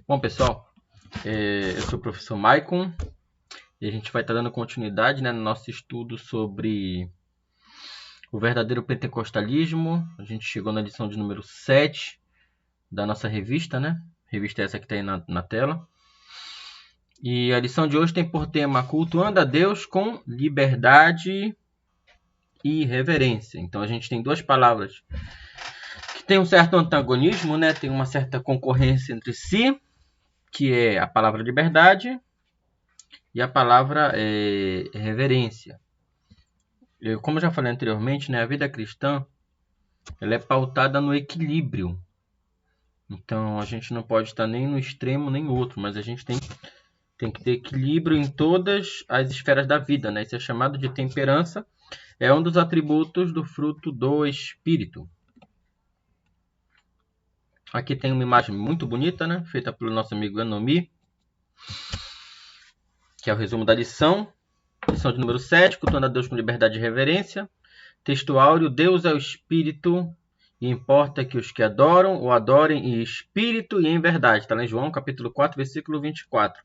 Bom, pessoal, eu sou o professor Maicon e a gente vai estar dando continuidade, no nosso estudo sobre o verdadeiro pentecostalismo. A gente chegou na lição de número 7 da nossa revista, Revista essa que está aí na tela. E a lição de hoje tem por tema cultuando a Deus com liberdade e reverência. Então a gente tem duas palavras que tem um certo antagonismo, tem uma certa concorrência entre si, que é a palavra liberdade e a palavra reverência. Como eu já falei anteriormente, a vida cristã ela é pautada no equilíbrio. Então a gente não pode estar nem no extremo nem no outro, mas a gente tem que ter equilíbrio em todas as esferas da vida. Isso é chamado de temperança, é um dos atributos do fruto do Espírito. Aqui tem uma imagem muito bonita, feita pelo nosso amigo Anomi, que é o resumo da lição. Lição de número 7, cultuando a Deus com liberdade e reverência. Texto áureo: Deus é o Espírito e importa que os que adoram o adorem em espírito e em verdade. Está lá em João capítulo 4, versículo 24.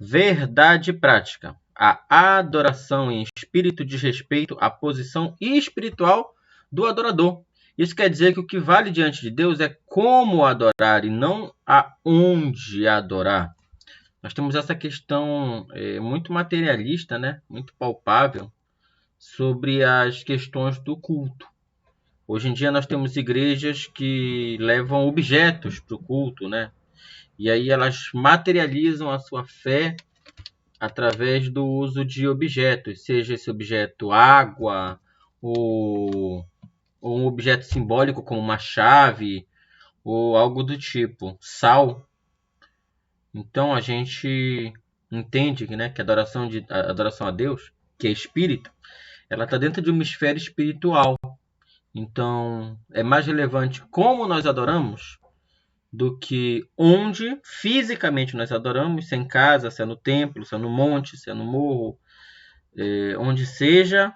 Verdade prática. A adoração em espírito diz respeito à posição espiritual do adorador. Isso quer dizer que o que vale diante de Deus é como adorar e não aonde adorar. Nós temos essa questão muito materialista, muito palpável, sobre as questões do culto. Hoje em dia nós temos igrejas que levam objetos para o culto, E aí elas materializam a sua fé através do uso de objetos, seja esse objeto água, ou um objeto simbólico como uma chave, ou algo do tipo, sal. Então a gente entende que a adoração a Deus, que é espírito, ela está dentro de uma esfera espiritual. Então é mais relevante como nós adoramos do que onde fisicamente nós adoramos, se é em casa, se é no templo, se é no monte, se é no morro, onde seja,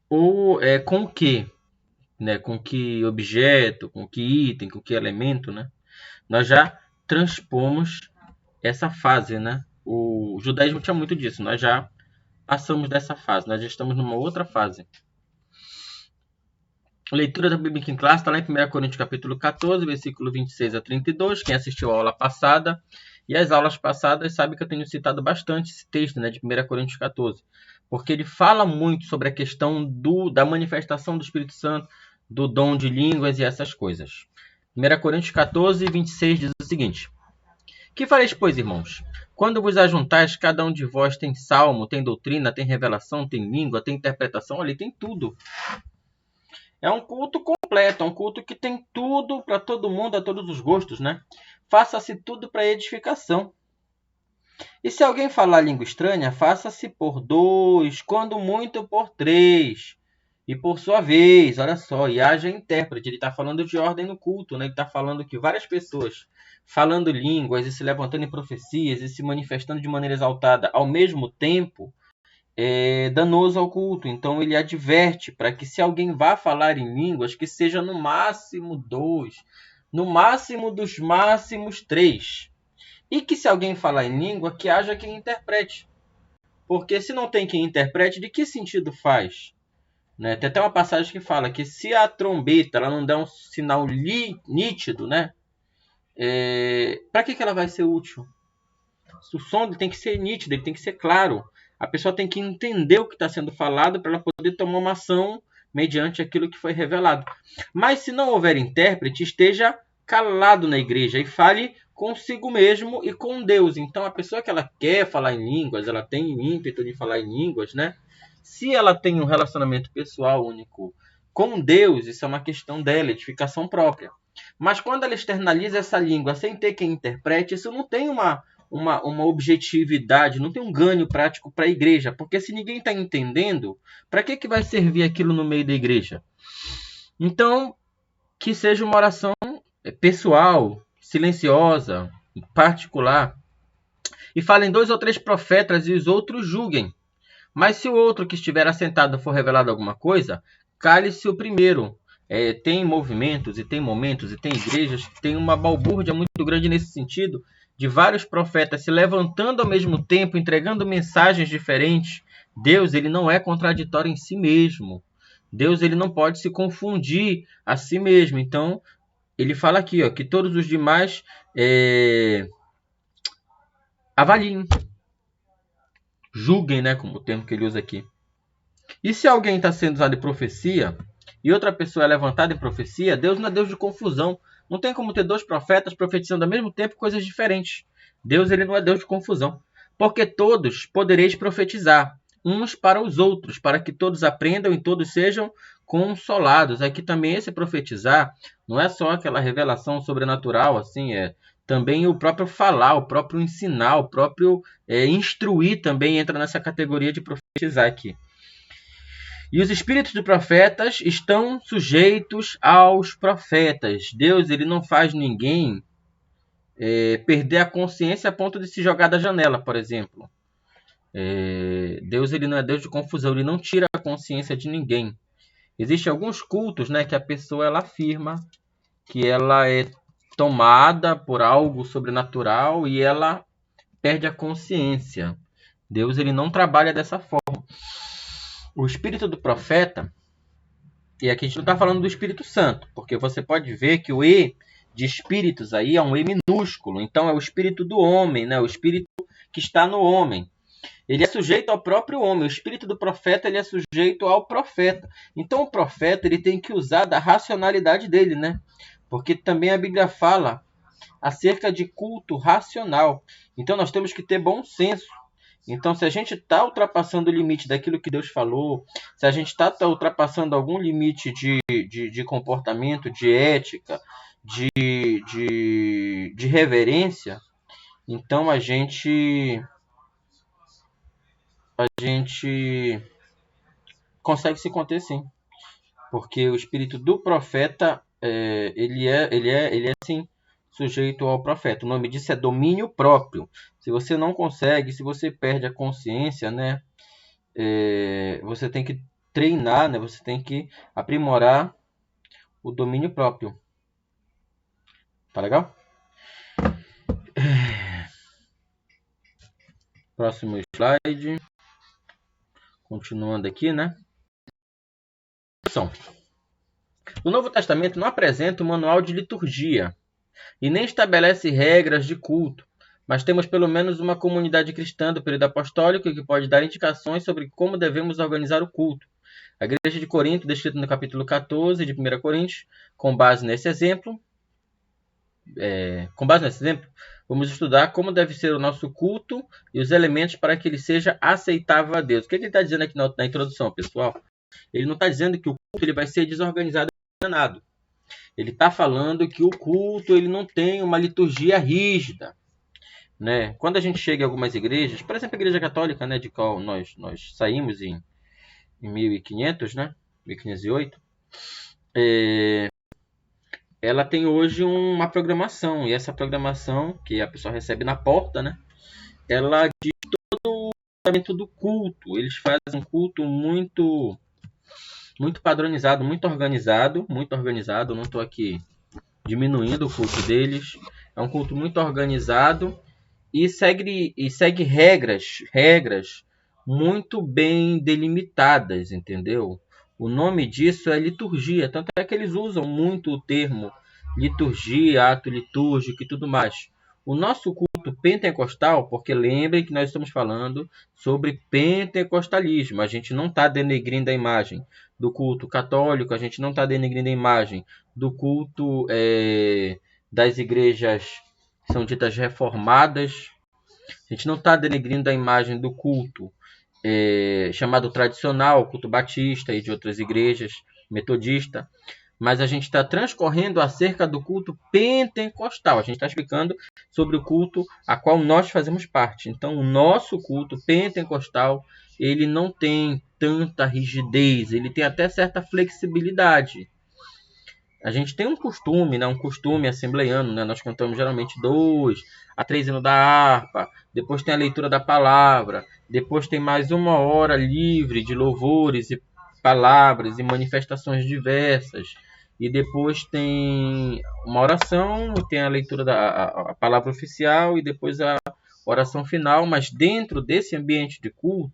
ou com o que, com que objeto, com que item, com que elemento, Nós já transpomos essa fase, O judaísmo tinha muito disso, nós já passamos dessa fase, nós já estamos numa outra fase. Leitura da Bíblia em classe está lá em 1 Coríntios capítulo 14, versículo 26 a 32. Quem assistiu a aula passada e as aulas passadas sabe que eu tenho citado bastante esse texto de 1 Coríntios 14, porque ele fala muito sobre a questão da manifestação do Espírito Santo, do dom de línguas e essas coisas. 1 Coríntios 14, 26 diz o seguinte: Que fareis, pois, irmãos? Quando vos ajuntais, cada um de vós tem salmo, tem doutrina, tem revelação, tem língua, tem interpretação, ali tem tudo. É um culto completo, é um culto que tem tudo para todo mundo, a todos os gostos, Faça-se tudo para edificação. E se alguém falar língua estranha, faça-se por 2, quando muito por 3. E por sua vez, olha só, e haja intérprete. Ele está falando de ordem no culto, Ele está falando que várias pessoas falando línguas e se levantando em profecias e se manifestando de maneira exaltada ao mesmo tempo, é danoso ao culto. Então ele adverte para que se alguém vá falar em línguas, que seja no máximo 2, no máximo dos máximos 3. E que se alguém falar em língua, que haja quem interprete. Porque se não tem quem interprete, de que sentido faz? Tem até uma passagem que fala que se a trombeta ela não der um sinal nítido, para que ela vai ser útil? O som tem que ser nítido, ele tem que ser claro. A pessoa tem que entender o que está sendo falado para ela poder tomar uma ação mediante aquilo que foi revelado. Mas se não houver intérprete, esteja calado na igreja e fale consigo mesmo e com Deus. Então a pessoa que ela quer falar em línguas, ela tem o ímpeto de falar em línguas, Se ela tem um relacionamento pessoal único com Deus, isso é uma questão dela, edificação própria. Mas quando ela externaliza essa língua sem ter quem interprete, isso não tem uma objetividade, não tem um ganho prático para a igreja. Porque se ninguém está entendendo, para que vai servir aquilo no meio da igreja? Então, que seja uma oração pessoal, silenciosa, particular. E falem 2 ou 3 profetas e os outros julguem. Mas se o outro que estiver assentado for revelado alguma coisa, cale-se o primeiro, Tem movimentos e tem momentos e tem igrejas que tem uma balbúrdia muito grande nesse sentido, de vários profetas se levantando ao mesmo tempo, entregando mensagens diferentes. Deus, ele não é contraditório em si mesmo. Deus, ele não pode se confundir a si mesmo. Então, ele fala aqui, ó, que todos os demais avaliem, julguem, né, como o termo que ele usa aqui. E se alguém está sendo usado em profecia e outra pessoa é levantada em profecia, Deus não é Deus de confusão. Não tem como ter dois profetas profetizando ao mesmo tempo coisas diferentes. Deus, ele não é Deus de confusão. Porque todos podereis profetizar, uns para os outros, para que todos aprendam e todos sejam consolados. Aqui também esse profetizar não é só aquela revelação sobrenatural, assim, também o próprio falar, o próprio ensinar, o próprio instruir também entra nessa categoria de profetizar aqui. E os espíritos de profetas estão sujeitos aos profetas. Deus, ele não faz ninguém perder a consciência a ponto de se jogar da janela, por exemplo. Deus, ele não é Deus de confusão, ele não tira a consciência de ninguém. Existem alguns cultos, né, que a pessoa ela afirma que ela é tomada por algo sobrenatural e ela perde a consciência. Deus, ele não trabalha dessa forma. O espírito do profeta, e aqui a gente não está falando do Espírito Santo, porque você pode ver que o E de espíritos aí é um E minúsculo, então é o espírito do homem, né? O espírito que está no homem. Ele é sujeito ao próprio homem. O espírito do profeta, ele é sujeito ao profeta. Então o profeta, ele tem que usar da racionalidade dele, né? Porque também a Bíblia fala acerca de culto racional. Então nós temos que ter bom senso. Então, se a gente está ultrapassando o limite daquilo que Deus falou, se a gente está ultrapassando algum limite de comportamento, de ética, de reverência, então a gente consegue se conter, sim. Porque o espírito do profeta, ele é assim, sujeito ao profeta. O nome disso é domínio próprio. Se você não consegue, se você perde a consciência, né, você tem que treinar, né, você tem que aprimorar o domínio próprio. Tá legal? Próximo slide. Continuando aqui, né? O Novo Testamento não apresenta um manual de liturgia e nem estabelece regras de culto, mas temos pelo menos uma comunidade cristã do período apostólico que pode dar indicações sobre como devemos organizar o culto. A Igreja de Corinto, descrita no capítulo 14 de 1 Coríntios, com base nesse exemplo, vamos estudar como deve ser o nosso culto e os elementos para que ele seja aceitável a Deus. O que ele está dizendo aqui na introdução, pessoal? Ele não está dizendo que o culto ele vai ser desorganizado e desordenado. Ele está falando que o culto ele não tem uma liturgia rígida, né? Quando a gente chega em algumas igrejas, por exemplo, a Igreja Católica, né, de qual nós saímos em 1500, né, 1508, ela tem hoje uma programação, e essa programação que a pessoa recebe na porta, né, ela diz todo o fundamento do culto. Eles fazem um culto muito padronizado, muito organizado. Eu não estou aqui diminuindo o culto deles. É um culto muito organizado e segue regras muito bem delimitadas, entendeu? O nome disso é liturgia, tanto é que eles usam muito o termo liturgia, ato litúrgico e tudo mais. O nosso culto pentecostal, porque lembrem que nós estamos falando sobre pentecostalismo, a gente não está denegrindo a imagem do culto católico, a gente não está denegrindo a imagem do culto das igrejas que são ditas reformadas, a gente não está denegrindo a imagem do culto chamado tradicional, culto batista e de outras igrejas, metodista, mas a gente está transcorrendo acerca do culto pentecostal. A gente está explicando sobre o culto a qual nós fazemos parte. Então, o nosso culto pentecostal, ele não tem tanta rigidez, ele tem até certa flexibilidade. A gente tem um costume, né? Um costume assembleiano, né? Nós cantamos geralmente 2 a 3 hinos da harpa, depois tem a leitura da palavra, depois tem mais 1 hora livre de louvores e palavras e manifestações diversas. e depois tem uma oração, tem a leitura da palavra oficial e depois a oração final, mas dentro desse ambiente de culto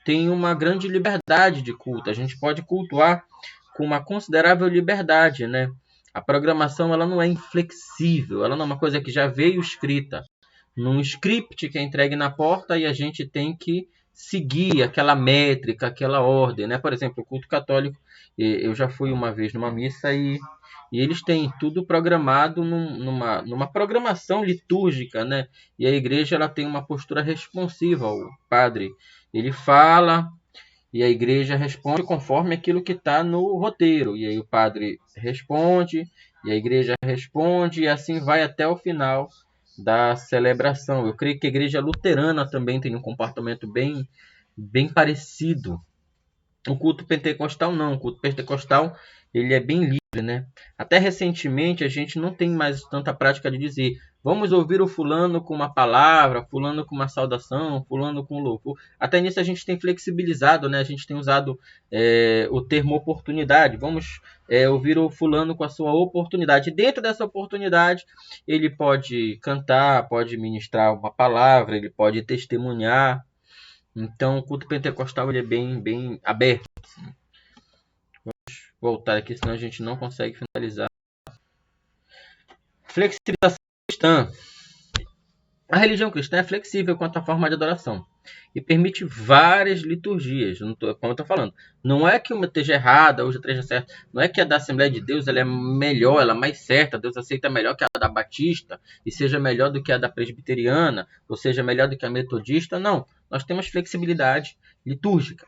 tem uma grande liberdade de culto. A gente pode cultuar com uma considerável liberdade, né? A programação ela não é inflexível, ela não é uma coisa que já veio escrita num script que é entregue na porta e a gente tem que seguir aquela métrica, aquela ordem, né? Por exemplo, o culto católico, eu já fui uma vez numa missa e eles têm tudo programado numa programação litúrgica, né? E a igreja ela tem uma postura responsiva. O padre ele fala e a igreja responde conforme aquilo que está no roteiro. E aí o padre responde e a igreja responde e assim vai até o final da celebração. Eu creio que a igreja luterana também tem um comportamento bem parecido. O culto pentecostal não. O culto pentecostal ele é bem livre, né? Até recentemente a gente não tem mais tanta prática de dizer vamos ouvir o fulano com uma palavra, fulano com uma saudação, fulano com louvor. Até nisso a gente tem flexibilizado, né? A gente tem usado o termo oportunidade. Vamos ouvir o fulano com a sua oportunidade. E dentro dessa oportunidade ele pode cantar, pode ministrar uma palavra, ele pode testemunhar. Então o culto pentecostal ele é bem aberto. Voltar aqui, senão a gente não consegue finalizar. Flexibilização cristã. A religião cristã é flexível quanto à forma de adoração e permite várias liturgias. Como eu estou falando, não é que uma esteja errada, outra esteja certa. Não é que a da Assembleia de Deus ela é melhor, ela é mais certa. Deus aceita melhor que a da Batista e seja melhor do que a da Presbiteriana, ou seja melhor do que a Metodista. Não, nós temos flexibilidade litúrgica.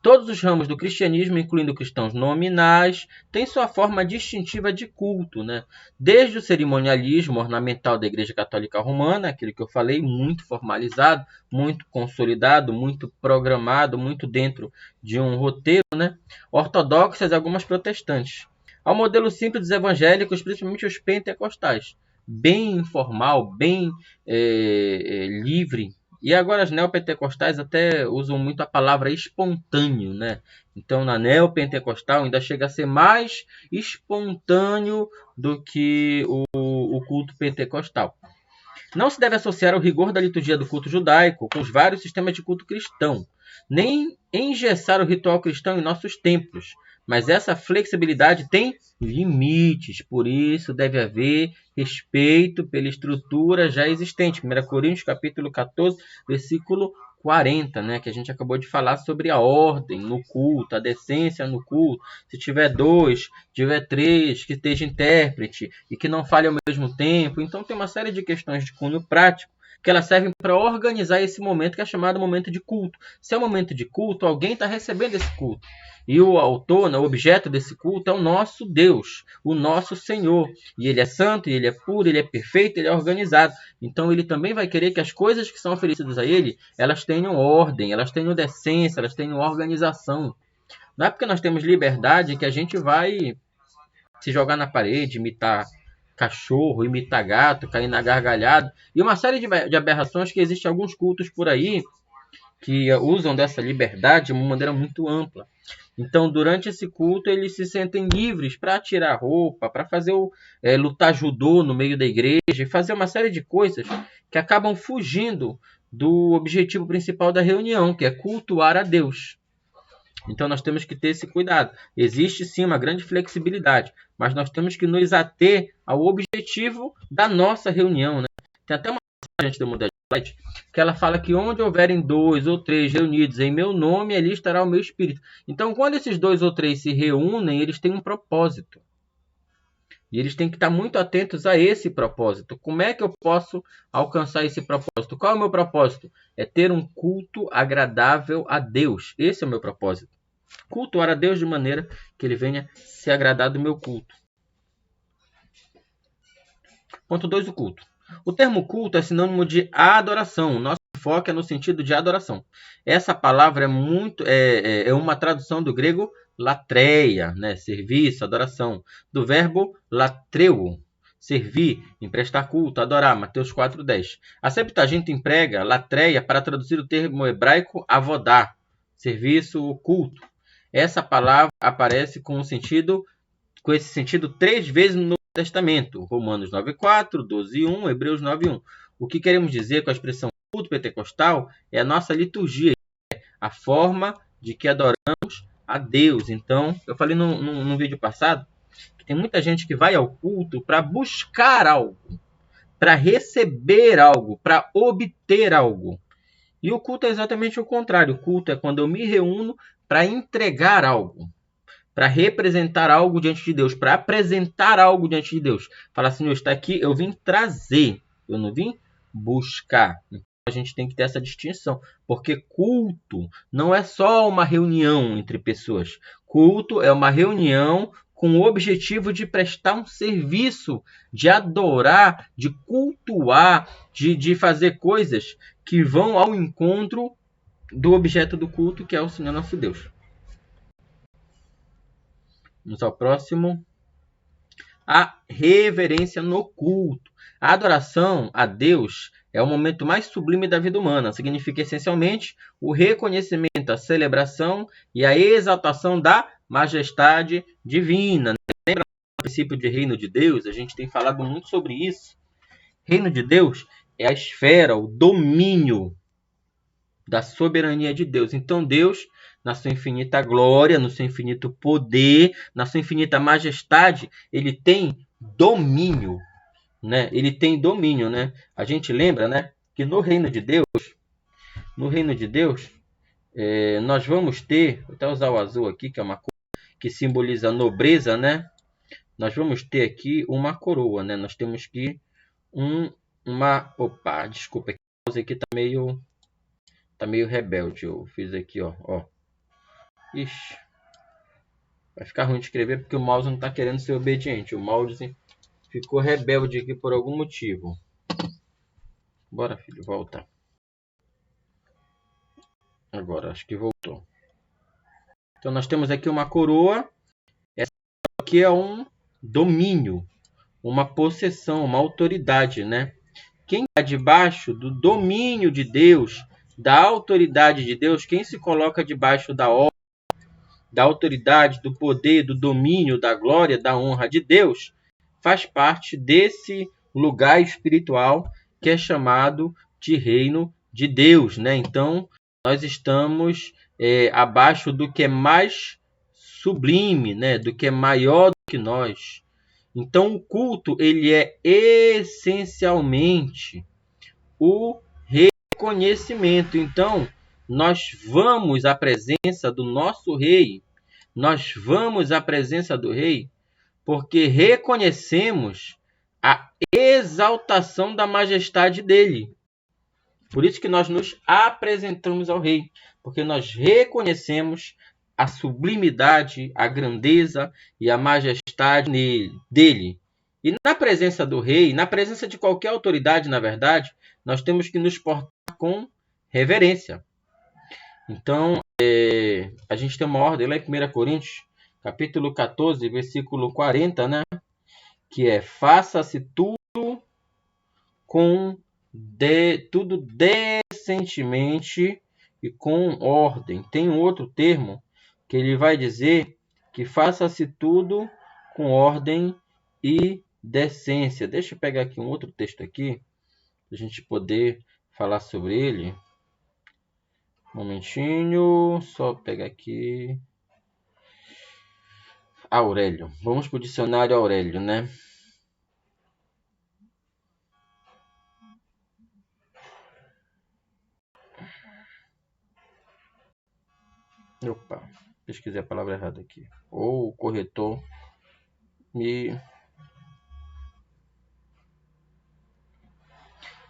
Todos os ramos do cristianismo, incluindo cristãos nominais, têm sua forma distintiva de culto, né? Desde o cerimonialismo ornamental da Igreja Católica Romana, aquilo que eu falei, muito formalizado, muito consolidado, muito programado, muito dentro de um roteiro, né? Ortodoxas e algumas protestantes. Ao modelo simples dos evangélicos, principalmente os pentecostais, bem informal, bem livre. E agora as neopentecostais até usam muito a palavra espontâneo, né? Então na neopentecostal ainda chega a ser mais espontâneo do que o culto pentecostal. Não se deve associar o rigor da liturgia do culto judaico com os vários sistemas de culto cristão, nem engessar o ritual cristão em nossos templos. Mas essa flexibilidade tem limites, por isso deve haver respeito pela estrutura já existente. 1 Coríntios capítulo 14, versículo 40, né, que a gente acabou de falar sobre a ordem no culto, a decência no culto. Se tiver 2, tiver 3, que esteja intérprete e que não fale ao mesmo tempo. Então tem uma série de questões de cunho prático que elas servem para organizar esse momento que é chamado momento de culto. Se é um momento de culto, alguém está recebendo esse culto. E o autor, o objeto desse culto é o nosso Deus, o nosso Senhor. E ele é santo, ele é puro, ele é perfeito, ele é organizado. Então ele também vai querer que as coisas que são oferecidas a ele, elas tenham ordem, elas tenham decência, elas tenham organização. Não é porque nós temos liberdade que a gente vai se jogar na parede, imitar cachorro, imitar gato, cair na gargalhada. E uma série de aberrações que existem alguns cultos por aí que usam dessa liberdade de uma maneira muito ampla. Então, durante esse culto, eles se sentem livres para tirar roupa, para fazer lutar judô no meio da igreja e fazer uma série de coisas que acabam fugindo do objetivo principal da reunião, que é cultuar a Deus. Então, nós temos que ter esse cuidado. Existe, sim, uma grande flexibilidade, mas nós temos que nos ater ao objetivo da nossa reunião, né? Tem até uma passagem do Modelo Light que ela fala que onde houverem 2 ou 3 reunidos em meu nome, ali estará o meu espírito. Então, quando esses 2 ou 3 se reúnem, eles têm um propósito. E eles têm que estar muito atentos a esse propósito. Como é que eu posso alcançar esse propósito? Qual é o meu propósito? É ter um culto agradável a Deus. Esse é o meu propósito. Cultuar a Deus de maneira que ele venha se agradar do meu culto. Ponto 2, o culto. O termo culto é sinônimo de adoração. Nosso foco é no sentido de adoração. Essa palavra é uma tradução do grego latreia, né? Serviço, adoração. Do verbo latreu, servir, emprestar culto, adorar. Mateus 4:10. A Septuaginta emprega latreia para traduzir o termo hebraico avodá, serviço, culto. Essa palavra aparece com o sentido com esse sentido 3 vezes no Novo Testamento. Romanos 9,4, 12,1, Hebreus 9,1. O que queremos dizer com a expressão culto pentecostal é a nossa liturgia, a forma de que adoramos a Deus. Então, eu falei no vídeo passado que tem muita gente que vai ao culto para buscar algo, para receber algo, para obter algo. E o culto é exatamente o contrário. O culto é quando eu me reúno para entregar algo, para representar algo diante de Deus, para apresentar algo diante de Deus. Falar assim, Senhor, está aqui, eu vim trazer, eu não vim buscar. Então, a gente tem que ter essa distinção, porque culto não é só uma reunião entre pessoas. Culto é uma reunião com o objetivo de prestar um serviço, de adorar, de cultuar, de fazer coisas que vão ao encontro do objeto do culto, que é o Senhor nosso Deus. Vamos ao próximo. A reverência no culto. A adoração a Deus é o momento mais sublime da vida humana. Significa essencialmente o reconhecimento, a celebração e a exaltação da majestade divina. Lembra do princípio de reino de Deus? A gente tem falado muito sobre isso. Reino de Deus é a esfera, o domínio da soberania de Deus. Então Deus, na sua infinita glória, no seu infinito poder, na sua infinita majestade, ele tem domínio, né? Ele tem domínio, né? A gente lembra, né, que no reino de Deus, nós vamos ter, vou até usar o azul aqui, que é uma cor que simboliza a nobreza, né? Nós vamos ter aqui uma coroa, né? Nós temos que opa, desculpa, aqui tá meio rebelde. Eu fiz aqui, ó. Ixi. Vai ficar ruim de escrever porque o mouse não está querendo ser obediente. O mouse ficou rebelde aqui por algum motivo. Bora, filho, volta. Agora, acho que voltou. Então, nós temos aqui uma coroa. Essa aqui é um domínio, uma possessão, uma autoridade, né? Quem está debaixo do domínio de Deus, da autoridade de Deus, quem se coloca debaixo da ordem, da autoridade, do poder, do domínio, da glória, da honra de Deus, faz parte desse lugar espiritual que é chamado de reino de Deus, né? Então, nós estamos abaixo do que é mais sublime, né? Do que é maior do que nós. Então, o culto, ele é essencialmente o reconhecimento. Então, nós vamos à presença do nosso rei, nós vamos à presença do rei, porque reconhecemos a exaltação da majestade dele. Por isso que nós nos apresentamos ao rei, porque nós reconhecemos a sublimidade, a grandeza e a majestade dele. E na presença do rei, na presença de qualquer autoridade, na verdade, nós temos que nos portar com reverência. Então, a gente tem uma ordem lá em 1 Coríntios, capítulo 14, versículo 40, né? Que é: faça-se tudo tudo decentemente e com ordem. Tem um outro termo que ele vai dizer que faça-se tudo com ordem e decência. Deixa eu pegar aqui um outro texto aqui, para a gente poder falar sobre ele. Um momentinho, só pegar aqui. Aurélio. Vamos para o dicionário Aurélio, né? Opa, pesquisei a palavra errada aqui. Ou o corretor me...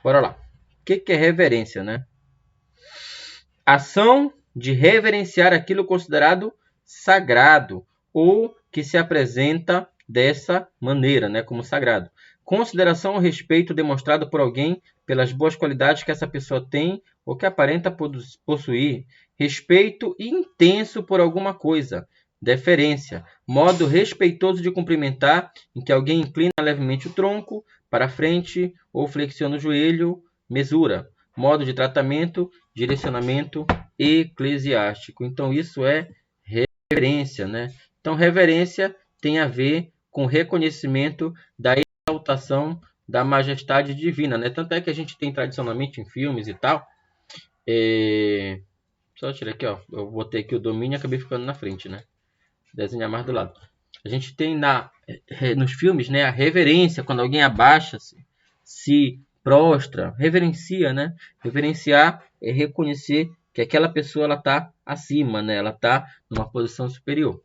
Bora lá. O que é reverência, né? Ação de reverenciar aquilo considerado sagrado ou que se apresenta dessa maneira, né, como sagrado. Consideração ou respeito demonstrado por alguém pelas boas qualidades que essa pessoa tem ou que aparenta possuir. Respeito intenso por alguma coisa. Deferência. Modo respeitoso de cumprimentar em que alguém inclina levemente o tronco para frente ou flexiona o joelho. Mesura. Modo de tratamento, direcionamento eclesiástico. Então, isso é reverência, né? Então, reverência tem a ver com reconhecimento da exaltação da majestade divina, né? Tanto é que a gente tem tradicionalmente em filmes e tal. Só tirar aqui, ó. Eu botei aqui o domínio e acabei ficando na frente, né? Desenhar mais do lado. A gente tem nos filmes, né, a reverência, quando alguém abaixa-se, se prostra, reverencia, né? Reverenciar é reconhecer que aquela pessoa ela está acima, né? Ela está numa posição superior.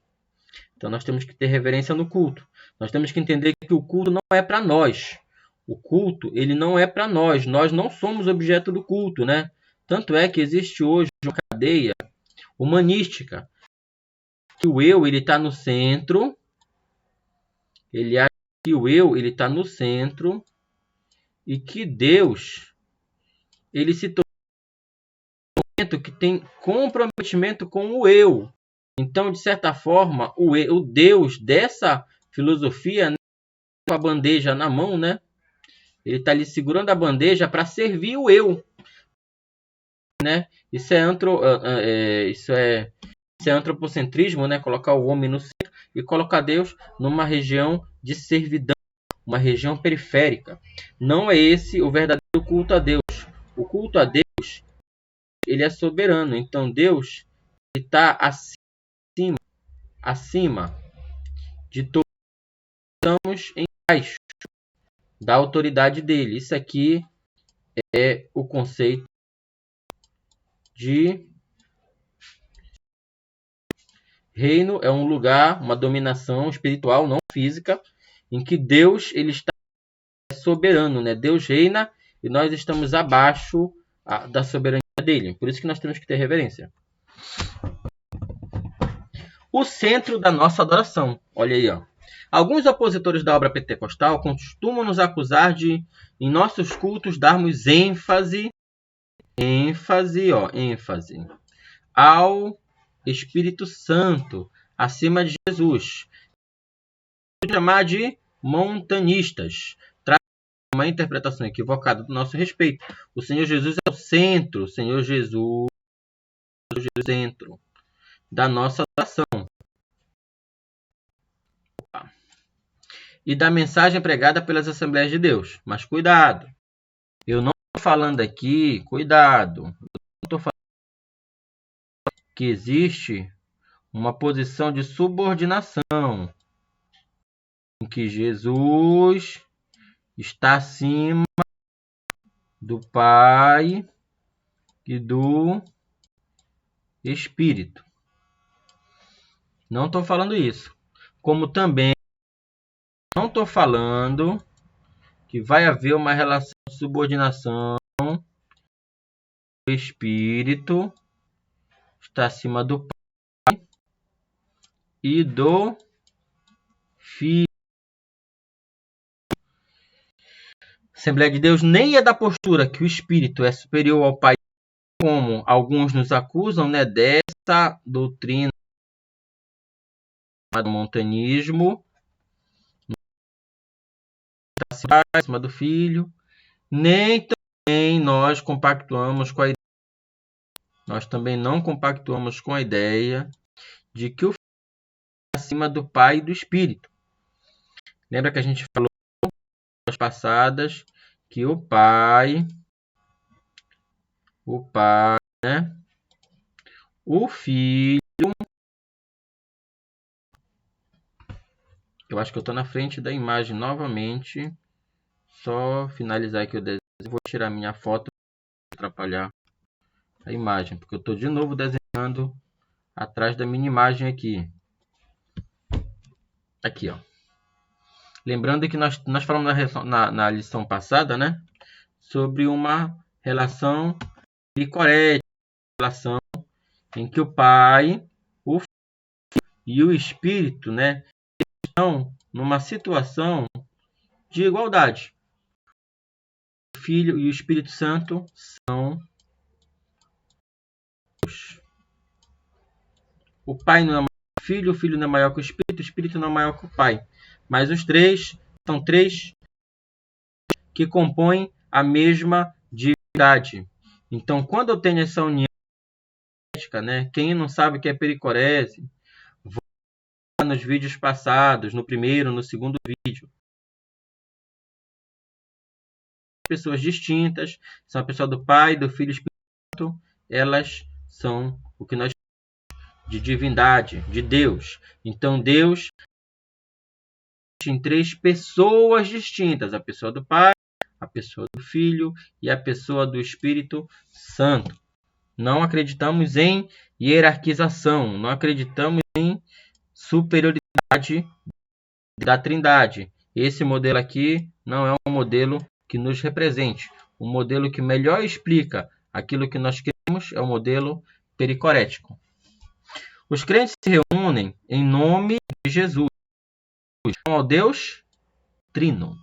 Então nós temos que ter reverência no culto. Nós temos que entender que o culto não é para nós. O culto, ele não é para nós. Nós não somos objeto do culto, né? Tanto é que existe hoje uma cadeia humanística que o eu ele está no centro. Ele acha que o eu ele está no centro e que Deus ele se torna que tem comprometimento com o eu. Então, de certa forma, o Deus dessa filosofia, né, com a bandeja na mão, né? Ele está ali segurando a bandeja para servir o eu, né? Isso é antropocentrismo, né? Colocar o homem no centro e colocar Deus numa região de servidão, uma região periférica. Não é esse o verdadeiro culto a Deus. O culto a Deus, ele é soberano. Então Deus está acima de todos, estamos embaixo da autoridade dele. Isso aqui é o conceito de reino. É um lugar, uma dominação espiritual, não física, em que Deus ele está soberano, né? Deus reina e nós estamos abaixo da soberania dele. Por isso que nós temos que ter reverência. O centro da nossa adoração. Olha aí, ó. Alguns opositores da obra pentecostal costumam nos acusar de, em nossos cultos, darmos ênfase ao Espírito Santo acima de Jesus. Chamar de montanistas. Traz uma interpretação equivocada do nosso respeito. O Senhor Jesus é o centro, o Senhor Jesus é o centro da nossa adoração. E da mensagem pregada pelas Assembleias de Deus. Mas cuidado, eu não estou falando aqui, cuidado, eu não estou falando que existe uma posição de subordinação em que Jesus está acima do Pai e do Espírito. Não estou falando isso. Como também não estou falando que vai haver uma relação de subordinação. O Espírito está acima do Pai e do Filho. Assembleia de Deus nem é da postura que o Espírito é superior ao Pai, como alguns nos acusam, né, dessa doutrina do montanismo, acima do Filho, nem também nós compactuamos com a ideia. Nós também não compactuamos com a ideia de que o Filho é acima do Pai e do Espírito. Lembra que a gente falou nas passadas que o Pai, né? O Filho. Eu acho que eu estou na frente da imagem novamente. Só finalizar aqui o desenho. Vou tirar minha foto para atrapalhar a imagem, porque eu estou de novo desenhando atrás da minha imagem aqui. Aqui, ó. Lembrando que nós falamos na lição passada, né, sobre uma relação pericorética, relação em que o Pai, o Filho e o Espírito, né, estão numa situação de igualdade. O Filho e o Espírito Santo são Deus. O Pai não é maior que o Filho não é maior que o Espírito não é maior que o Pai. Mas os três são três que compõem a mesma divindade. Então, quando eu tenho essa união, né, quem não sabe o que é pericorese, nos vídeos passados, no primeiro, no segundo vídeo. Pessoas distintas, são a pessoa do Pai, do Filho e do Espírito Santo, elas são o que nós chamamos de divindade, de Deus. Então Deus em 3 pessoas distintas, a pessoa do Pai, a pessoa do Filho e a pessoa do Espírito Santo. Não acreditamos em hierarquização, não acreditamos em superioridade da Trindade. Esse modelo aqui não é um modelo que nos represente. O modelo que melhor explica aquilo que nós queremos é o modelo pericorético. Os crentes se reúnem em nome de Jesus, ao Deus Trino.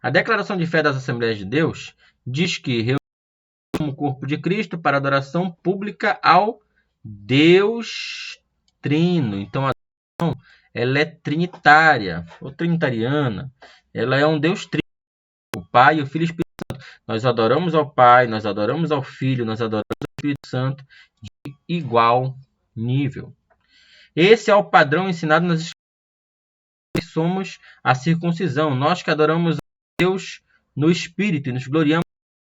A declaração de fé das Assembleias de Deus diz que reunimos como corpo de Cristo para adoração pública ao Deus Trino. Então a adoração ela é trinitária ou trinitariana. Ela é um Deus Trino, o Pai, o Filho e o Espírito Santo. Nós adoramos ao Pai, nós adoramos ao Filho, nós adoramos ao Espírito Santo de igual nível. Esse é o padrão ensinado nas Escrituras. Somos a circuncisão, nós que adoramos a Deus no Espírito e nos gloriamos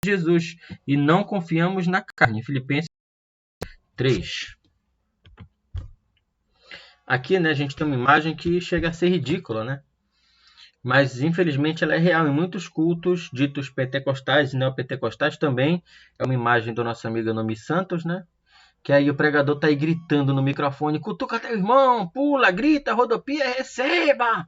em Jesus e não confiamos na carne. Filipenses 3. Aqui, né, a gente tem uma imagem que chega a ser ridícula, né? Mas, infelizmente, ela é real. Em muitos cultos ditos pentecostais e neopentecostais também é uma imagem do nosso amigo Nomi Santos, né? Que aí o pregador está aí gritando no microfone, cutuca teu irmão, pula, grita, rodopia, receba!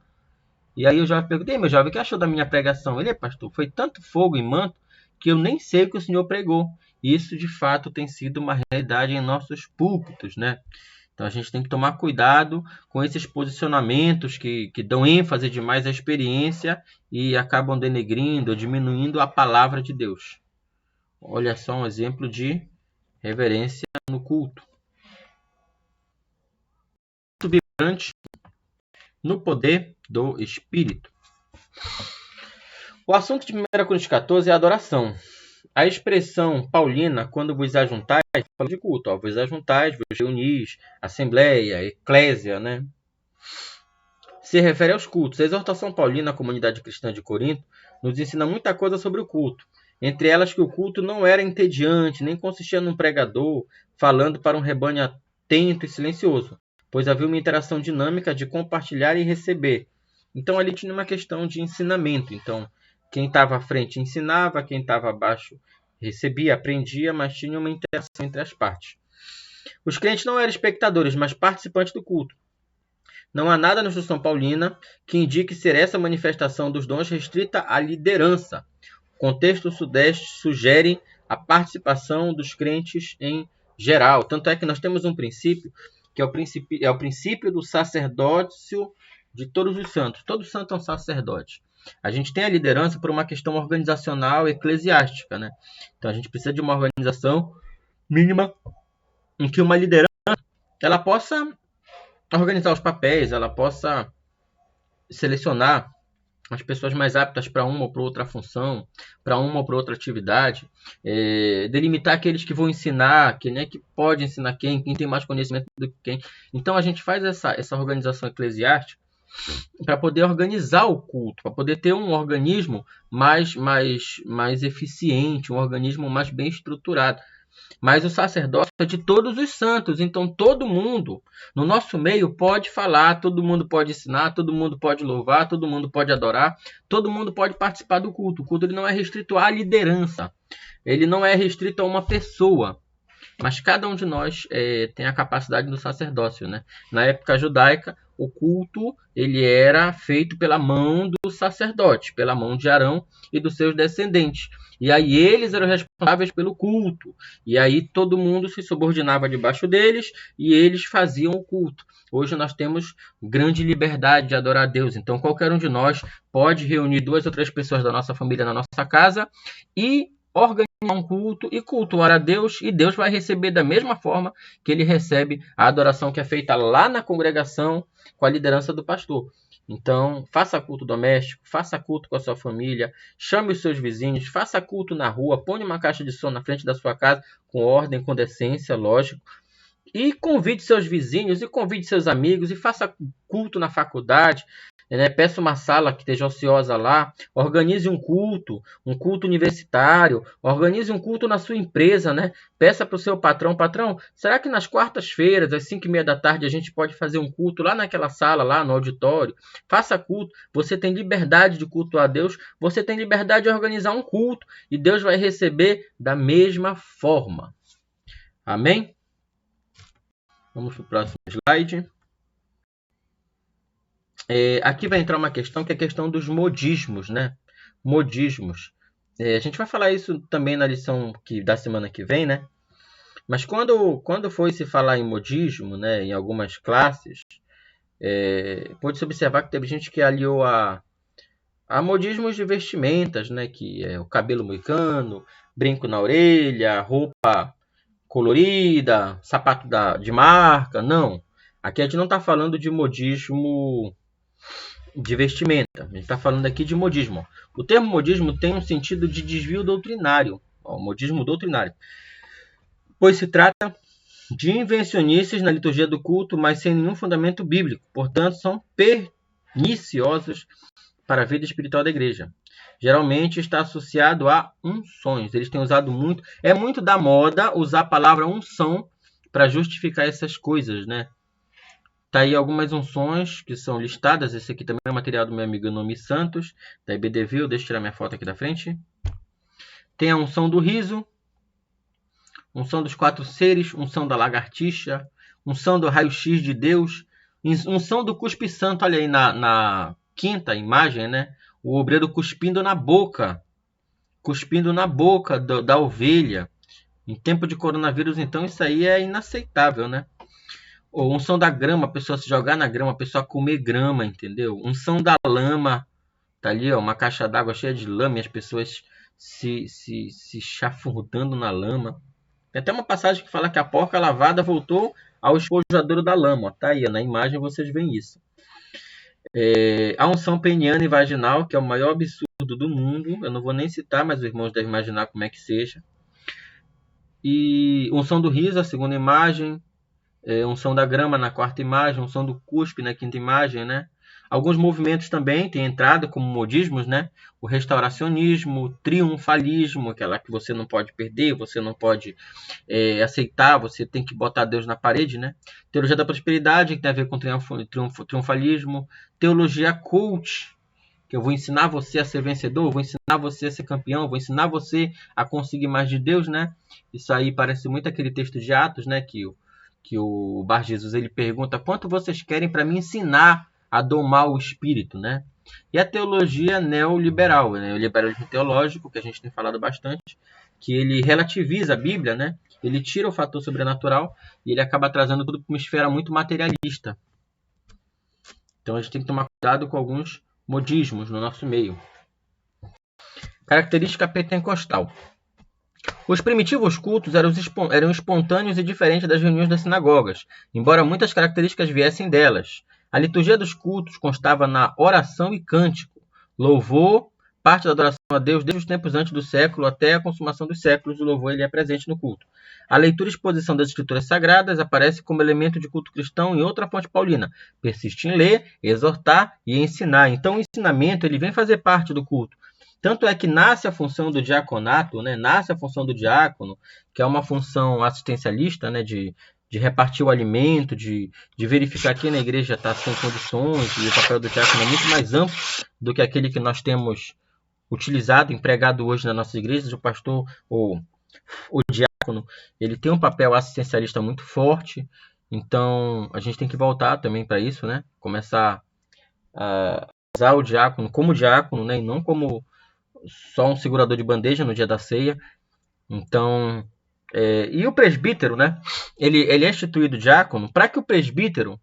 E aí o jovem perguntei, meu jovem, o que achou da minha pregação? Ele, pastor, foi tanto fogo e manto que eu nem sei o que o senhor pregou. Isso, de fato, tem sido uma realidade em nossos púlpitos, né? Então a gente tem que tomar cuidado com esses posicionamentos que dão ênfase demais à experiência e acabam denegrindo, diminuindo a palavra de Deus. Olha só um exemplo de reverência no culto. Muito vibrante no poder do Espírito. O assunto de 1 Coríntios 14 é a adoração. A expressão paulina, quando vos ajuntais, fala de culto. Ó, vos ajuntais, vos reunis, assembleia, eclésia, né? Se refere aos cultos. A exortação paulina à comunidade cristã de Corinto nos ensina muita coisa sobre o culto. Entre elas que o culto não era entediante, nem consistia num pregador falando para um rebanho atento e silencioso, pois havia uma interação dinâmica de compartilhar e receber. Então ali tinha uma questão de ensinamento. Então quem estava à frente ensinava, quem estava abaixo recebia, aprendia, mas tinha uma interação entre as partes. Os crentes não eram espectadores, mas participantes do culto. Não há nada na instrução paulina que indique ser essa manifestação dos dons restrita à liderança. O contexto sudeste sugere a participação dos crentes em geral. Tanto é que nós temos um princípio, que é o princípio do sacerdócio de todos os santos. Todo santo é um sacerdote. A gente tem a liderança por uma questão organizacional eclesiástica, né? Então a gente precisa de uma organização mínima em que uma liderança ela possa organizar os papéis, ela possa selecionar as pessoas mais aptas para uma ou para outra função, para uma ou para outra atividade, delimitar aqueles que vão ensinar, quem é que pode ensinar quem tem mais conhecimento do que quem. Então a gente faz essa organização eclesiástica para poder organizar o culto, para poder ter um organismo mais eficiente, um organismo mais bem estruturado. Mas o sacerdócio é de todos os santos, então todo mundo no nosso meio pode falar, todo mundo pode ensinar, todo mundo pode louvar, todo mundo pode adorar, todo mundo pode participar do culto. O culto ele não é restrito à liderança, ele não é restrito a uma pessoa, mas cada um de nós tem a capacidade do sacerdócio, né? Na época judaica, o culto ele era feito pela mão do sacerdote, pela mão de Arão e dos seus descendentes. E aí eles eram responsáveis pelo culto. E aí todo mundo se subordinava debaixo deles e eles faziam o culto. Hoje nós temos grande liberdade de adorar a Deus. Então qualquer um de nós pode reunir 2 ou 3 pessoas da nossa família na nossa casa e organizar um culto e cultuar a Deus, e Deus vai receber da mesma forma que ele recebe a adoração que é feita lá na congregação com a liderança do pastor. Então, faça culto doméstico, faça culto com a sua família, chame os seus vizinhos, faça culto na rua, ponha uma caixa de som na frente da sua casa, com ordem, com decência, lógico. E convide seus vizinhos, e convide seus amigos, e faça culto na faculdade, né? Peça uma sala que esteja ociosa lá, organize um culto universitário, organize um culto na sua empresa, né? Peça para o seu patrão, será que nas quartas-feiras, às 5:30 da tarde, a gente pode fazer um culto lá naquela sala, lá no auditório? Faça culto, você tem liberdade de cultuar a Deus, você tem liberdade de organizar um culto, e Deus vai receber da mesma forma. Amém? Vamos para o próximo slide. Aqui vai entrar uma questão que é a questão dos modismos, né? Modismos. A gente vai falar isso também na lição da semana que vem, né? Mas quando foi se falar em modismo, né, em algumas classes, pode-se observar que teve gente que aliou a modismos de vestimentas, né? Que é o cabelo moicano, brinco na orelha, roupa colorida, sapato de marca. Não. Aqui a gente não está falando de modismo de vestimenta. A gente está falando aqui de modismo. O termo modismo tem um sentido de desvio doutrinário. Modismo doutrinário. Pois se trata de invencionices na liturgia do culto, mas sem nenhum fundamento bíblico. Portanto, são perniciosos para a vida espiritual da igreja. Geralmente está associado a unções. Eles têm usado muito. É muito da moda usar a palavra unção para justificar essas coisas, né? Tá aí algumas unções que são listadas. Esse aqui também é material do meu amigo Nomi Santos, da IBDV. Deixa eu tirar minha foto aqui da frente. Tem a unção do riso, unção dos 4 seres, unção da lagartixa, unção do raio-x de Deus, unção do cuspe santo. Olha aí na quinta imagem, né? O obreiro cuspindo na boca da ovelha. Em tempo de coronavírus, então, isso aí é inaceitável, né? Ou unção da grama, a pessoa se jogar na grama, a pessoa comer grama, entendeu? Unção da lama, tá ali, ó, uma caixa d'água cheia de lama e as pessoas se chafurdando na lama. Tem até uma passagem que fala que a porca lavada voltou ao espojadouro da lama. Ó, tá aí, ó, na imagem vocês veem isso. A unção peniana e vaginal, que é o maior absurdo do mundo. Eu não vou nem citar, mas os irmãos devem imaginar como é que seja. E unção do riso, a segunda imagem. Unção da grama na quarta imagem, unção do cuspe na quinta imagem, né? Alguns movimentos também têm entrado como modismos, né? O restauracionismo, o triunfalismo, aquela que você não pode perder, você não pode aceitar, você tem que botar Deus na parede, né? Teologia da prosperidade, que tem a ver com triunfalismo. Teologia coach, que eu vou ensinar você a ser vencedor, vou ensinar você a ser campeão, vou ensinar você a conseguir mais de Deus, né? Isso aí parece muito aquele texto de Atos, né? Que o Bar Jesus ele pergunta: quanto vocês querem para me ensinar a domar o espírito, né? E a teologia neoliberal, né? O liberalismo teológico, que a gente tem falado bastante, que ele relativiza a Bíblia, né? Ele tira o fator sobrenatural e ele acaba trazendo tudo para uma esfera muito materialista. Então a gente tem que tomar cuidado com alguns modismos no nosso meio. Característica pentecostal. Os primitivos cultos eram espontâneos e diferentes das reuniões das sinagogas, embora muitas características viessem delas. A liturgia dos cultos constava na oração e cântico, louvor, parte da adoração a Deus desde os tempos antes do século até a consumação dos séculos. O louvor ele é presente no culto. A leitura e exposição das escrituras sagradas aparece como elemento de culto cristão em outra fonte paulina. Persiste em ler, exortar e ensinar. Então o ensinamento ele vem fazer parte do culto. Tanto é que nasce a função do diaconato, né? Nasce a função do diácono, que é uma função assistencialista, né? De repartir o alimento, de verificar que na igreja está sem condições, e o papel do diácono é muito mais amplo do que aquele que nós temos utilizado, empregado hoje nas nossas igrejas. O pastor, ou o diácono, ele tem um papel assistencialista muito forte, então a gente tem que voltar também para isso, né? Começar a usar o diácono como diácono, né? E não como só um segurador de bandeja no dia da ceia. Então, e o presbítero, né? Ele é instituído diácono para que o presbítero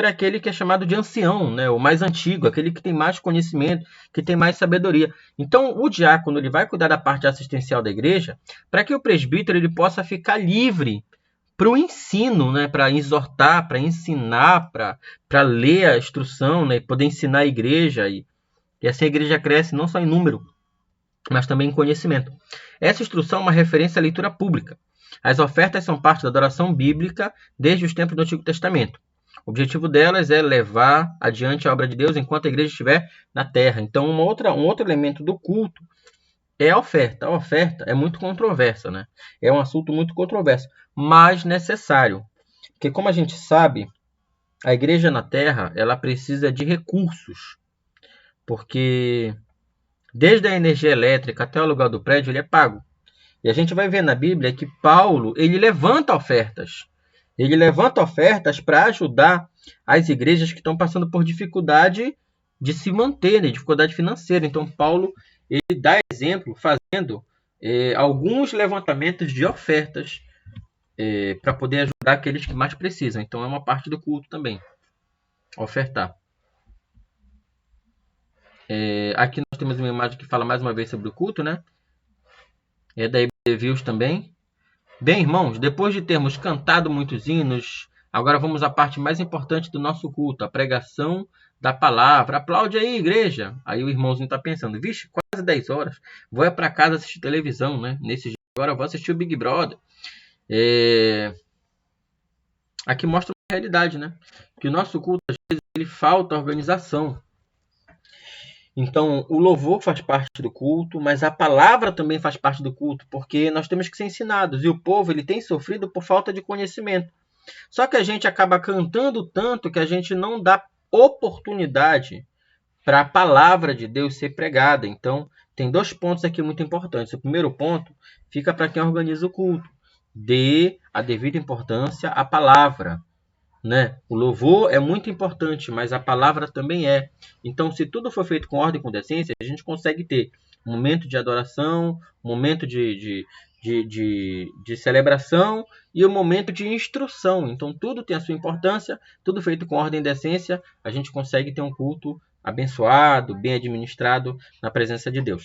é aquele que é chamado de ancião, né? O mais antigo, aquele que tem mais conhecimento, que tem mais sabedoria. Então, o diácono ele vai cuidar da parte assistencial da igreja para que o presbítero ele possa ficar livre para o ensino, né? Para exortar, para ensinar, para ler a instrução, né? E poder ensinar a igreja e assim a igreja cresce não só em número, mas também em conhecimento. Essa instrução é uma referência à leitura pública. As ofertas são parte da adoração bíblica desde os tempos do Antigo Testamento. O objetivo delas é levar adiante a obra de Deus enquanto a igreja estiver na terra. Então, um outro elemento do culto é a oferta. A oferta é muito controversa, né? É um assunto muito controverso, mas necessário. Porque, como a gente sabe, a igreja na terra ela precisa de recursos. Porque desde a energia elétrica até o aluguel do prédio, ele é pago. E a gente vai ver na Bíblia que Paulo ele levanta ofertas. Ele levanta ofertas para ajudar as igrejas que estão passando por dificuldade de se manter, né? Dificuldade financeira. Então, Paulo ele dá exemplo fazendo alguns levantamentos de ofertas para poder ajudar aqueles que mais precisam. Então, é uma parte do culto também, ofertar. Aqui nós temos uma imagem que fala mais uma vez sobre o culto, né? É da IBD Views também. Bem, irmãos, depois de termos cantado muitos hinos, agora vamos à parte mais importante do nosso culto, a pregação da palavra. Aplaude aí, igreja. Aí o irmãozinho está pensando, vixe, quase 10 horas. Vou para casa assistir televisão, né? Nesse dia agora eu vou assistir o Big Brother. Aqui mostra uma realidade, né? Que o nosso culto, às vezes, ele falta organização. Então, o louvor faz parte do culto, mas a palavra também faz parte do culto, porque nós temos que ser ensinados. E o povo ele tem sofrido por falta de conhecimento. Só que a gente acaba cantando tanto que a gente não dá oportunidade para a palavra de Deus ser pregada. Então, tem 2 pontos aqui muito importantes. O primeiro ponto fica para quem organiza o culto. Dê a devida importância à palavra. Né? O louvor é muito importante, mas a palavra também é. Então, se tudo for feito com ordem e com decência, a gente consegue ter um momento de adoração, um momento de celebração e um momento de instrução. Então, tudo tem a sua importância, tudo feito com ordem e decência, a gente consegue ter um culto abençoado, bem administrado na presença de Deus.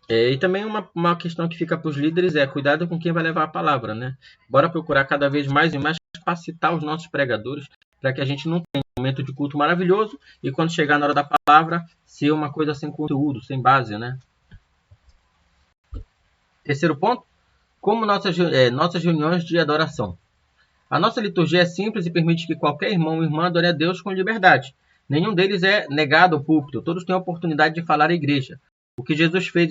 E também uma questão que fica para os líderes é cuidado com quem vai levar a palavra, né? Bora procurar cada vez mais e mais capacitar os nossos pregadores para que a gente não tenha um momento de culto maravilhoso e quando chegar na hora da palavra ser uma coisa sem conteúdo, sem base, né? Terceiro ponto, como nossas reuniões de adoração. A nossa liturgia é simples e permite que qualquer irmão ou irmã adore a Deus com liberdade. Nenhum deles é negado ao púlpito, todos têm a oportunidade de falar à igreja. O que Jesus fez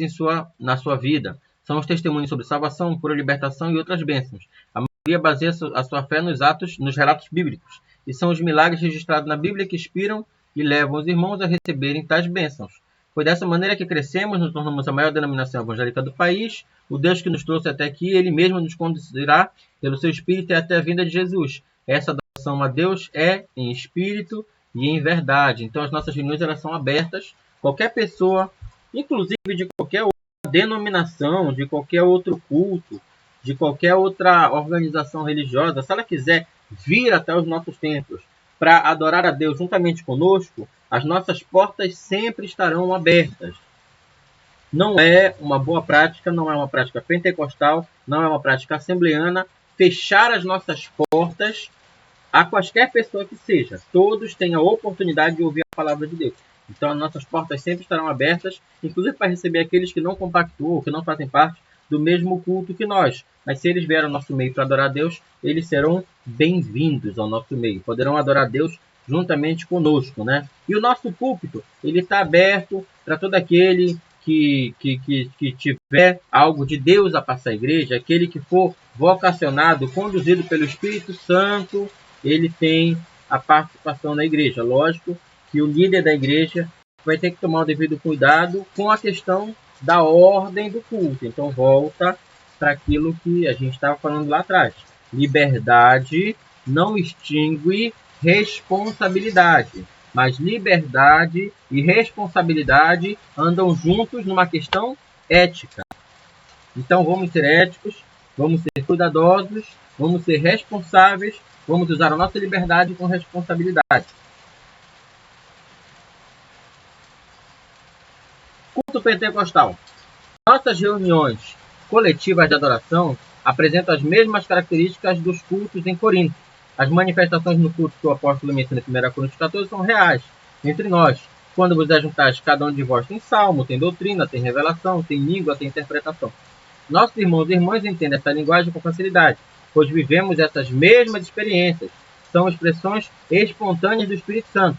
na sua vida são os testemunhos sobre salvação, pura libertação e outras bênçãos. A maioria baseia a sua fé nos relatos bíblicos, e são os milagres registrados na Bíblia que inspiram e levam os irmãos a receberem tais bênçãos. Foi dessa maneira que crescemos, nos tornamos a maior denominação evangélica do país. O Deus que nos trouxe até aqui, Ele mesmo nos conduzirá pelo seu Espírito até a vinda de Jesus. Essa adoração a Deus é em espírito e em verdade. Então as nossas reuniões elas são abertas. Qualquer pessoa, inclusive de qualquer outra denominação, de qualquer outro culto, de qualquer outra organização religiosa, se ela quiser vir até os nossos templos para adorar a Deus juntamente conosco, as nossas portas sempre estarão abertas. Não é uma boa prática, não é uma prática pentecostal, não é uma prática assembleana, fechar as nossas portas a quaisquer pessoa que seja. Todos têm a oportunidade de ouvir a palavra de Deus. Então, as nossas portas sempre estarão abertas, inclusive para receber aqueles que não compactuam, que não fazem parte do mesmo culto que nós. Mas se eles vierem ao nosso meio para adorar a Deus, eles serão bem-vindos ao nosso meio. Poderão adorar a Deus juntamente conosco, né? E o nosso púlpito, ele está aberto para todo aquele que tiver algo de Deus a passar à igreja, aquele que for vocacionado, conduzido pelo Espírito Santo, ele tem a participação na igreja. Lógico que o líder da igreja vai ter que tomar o devido cuidado com a questão da ordem do culto. Então, volta para aquilo que a gente estava falando lá atrás. Liberdade não extingue responsabilidade, mas liberdade e responsabilidade andam juntos numa questão ética. Então, vamos ser éticos, vamos ser cuidadosos, vamos ser responsáveis, vamos usar a nossa liberdade com responsabilidade. Culto pentecostal. Nossas reuniões coletivas de adoração apresentam as mesmas características dos cultos em Corinto. As manifestações no culto que o apóstolo menciona em 1 Coríntios 14 são reais entre nós. Quando vos ajuntais, cada um de vós tem salmo, tem doutrina, tem revelação, tem língua, tem interpretação. Nossos irmãos e irmãs entendem essa linguagem com facilidade, pois vivemos essas mesmas experiências. São expressões espontâneas do Espírito Santo.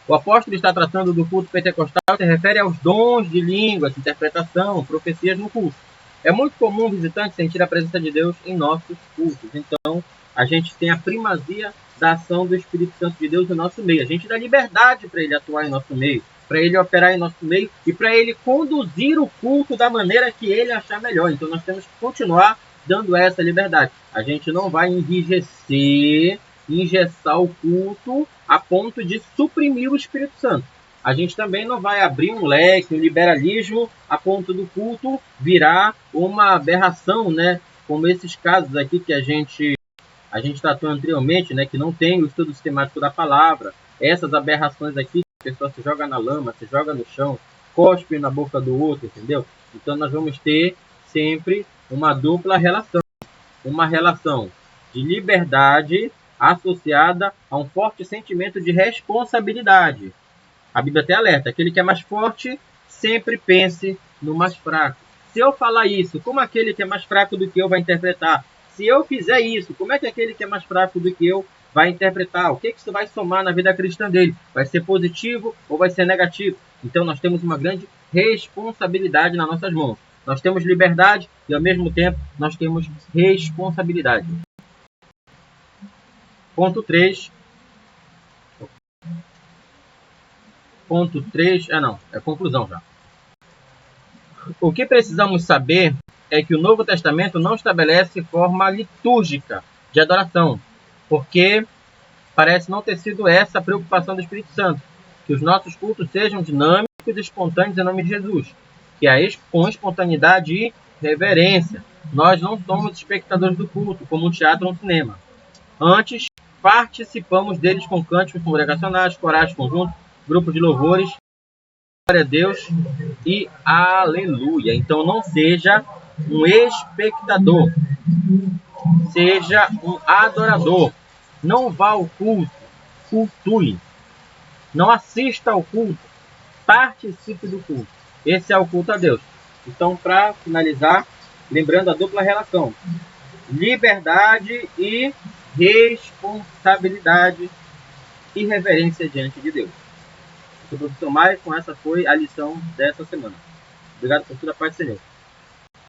O apóstolo está tratando do culto pentecostal que se refere aos dons de línguas, interpretação, profecias no culto. É muito comum o visitante sentir a presença de Deus em nossos cultos. Então, a gente tem a primazia da ação do Espírito Santo de Deus no nosso meio. A gente dá liberdade para ele atuar em nosso meio, para ele operar em nosso meio e para ele conduzir o culto da maneira que ele achar melhor. Então, nós temos que continuar dando essa liberdade. A gente não vai engessar o culto a ponto de suprimir o Espírito Santo. A gente também não vai abrir um leque, um liberalismo, a ponto do culto virar uma aberração, né? Como esses casos aqui que a gente tratou anteriormente, né? Que não tem o estudo sistemático da palavra. Essas aberrações aqui, a pessoa se joga na lama, se joga no chão, cospe na boca do outro, entendeu? Então nós vamos ter sempre uma dupla relação. Uma relação de liberdade associada a um forte sentimento de responsabilidade. A Bíblia até alerta, aquele que é mais forte, sempre pense no mais fraco. Se eu falar isso, como aquele que é mais fraco do que eu vai interpretar? Se eu fizer isso, como é que aquele que é mais fraco do que eu vai interpretar? O que isso vai somar na vida cristã dele? Vai ser positivo ou vai ser negativo? Então nós temos uma grande responsabilidade nas nossas mãos. Nós temos liberdade e ao mesmo tempo nós temos responsabilidade. Ponto 3. Ponto 3. É conclusão já. O que precisamos saber é que o Novo Testamento não estabelece forma litúrgica de adoração, porque parece não ter sido essa a preocupação do Espírito Santo, que os nossos cultos sejam dinâmicos e espontâneos em nome de Jesus, que é com espontaneidade e reverência. Nós não somos espectadores do culto, como um teatro ou um cinema. Antes, participamos deles com cânticos congregacionais, corais conjuntos, grupos de louvores, glória a Deus e aleluia. Então não seja um espectador, seja um adorador. Não vá ao culto, cultue. Não assista ao culto, participe do culto. Esse é o culto a Deus. Então, para finalizar, lembrando a dupla relação: liberdade e responsabilidade e reverência diante de Deus. Eu sou o professor Maio, com essa foi a lição dessa semana. Obrigado por toda a paz, Senhor.